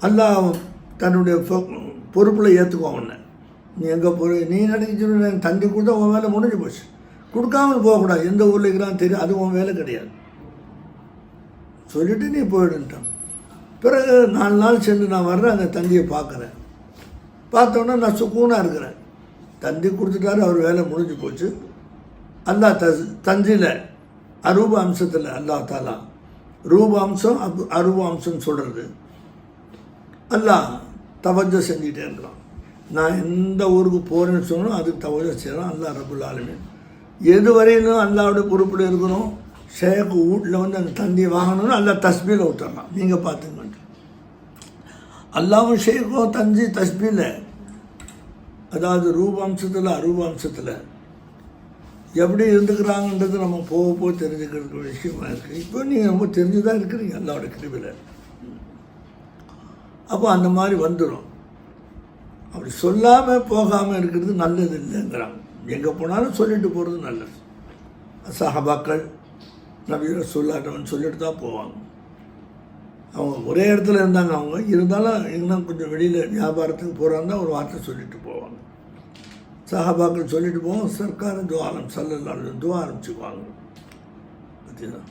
அல்லாஹ் தன்னுடைய பொறுப்பில் ஏற்றுக்குவான் உன்னை. நீ எங்கே போய் நீ நினைக்கிற தந்தி கொடுத்தா உன் வேலை முடிஞ்சு போச்சு. கொடுக்காமல் போகக்கூடாது. எந்த ஊரில் இருக்கிறான்னு தெரியும், அது உன் வேலை கிடையாது. சொல்லிவிட்டு நீ போயிடுன்ட்டான். பிறகு 4 நாள் சென்று நான் வர்றேன், அந்த தந்தியை பார்க்குறேன். பார்த்தோன்னா நான் சுக்கூனாக இருக்கிறேன். தந்தி கொடுத்துட்டாரு, அவர் வேலை முடிஞ்சு போச்சு. அல்லாஹ் தந்தியில் அரூப அம்சத்தில் அல்லாஹ் தாலா ரூப அம்சம் அரூப அம்சம்னு சொல்கிறது அல்லாஹ் தவஜ்ஜோ செஞ்சுட்டே இருக்கிறான். நான் எந்த ஊருக்கு போகிறேன்னு சொன்னோம் அதுக்கு தவஜ்ஜோ செய்யலாம். அல்லாஹ் ரப்புல் ஆலமீன் எது வரையிலும் அல்லாஹ்வுடைய பொறுப்பில் இருக்கணும். ஷேக்கு வீட்டில் வந்து அந்த தந்தியை வாங்கணும்னு அல்லாஹ் தஸ்பீல விட்டுறலாம். நீங்கள் பார்த்துங்கன்ட்டு அல்லாவும் ஷேக்கும் தந்தி தஸ்பீல, அதாவது ரூபாம்சத்தில் அரூபாம்சத்தில் எப்படி இருந்துக்கிறாங்கன்றது நம்ம போக தெரிஞ்சுக்கிறதுக்கு விஷயமா இருக்குது. இப்போ நீங்கள் ரொம்ப தெரிஞ்சு தான் இருக்கிறீங்க அல்லாவோட கிருபையில். அப்போ அந்த மாதிரி வந்துடும். அப்படி சொல்லாமல் போகாமல் இருக்கிறது நல்லது இல்லைங்கிறாங்க. எங்கே போனாலும் சொல்லிட்டு போகிறது நல்லது. சஹாபாக்கள் நபி ரசூலுல்லாஹ் சொல்லிட்டு தான் போவாங்க. அவங்க ஒரே இடத்துல இருந்தாங்க. அவங்க இருந்தாலும் இன்னும் கொஞ்சம் வெளியில் வியாபாரத்துக்கு போகிறாங்க, ஒரு வார்த்தை சொல்லிட்டு போவாங்க. சஹாபாக்கள் சொல்லிட்டு போவோம். சர்க்கார் துவா ஆலம் ஸல்லல்லாஹு அலைஹி வஸல்லம் துவா ஆரம்பிச்சுக்குவாங்க. பார்த்தீங்களா?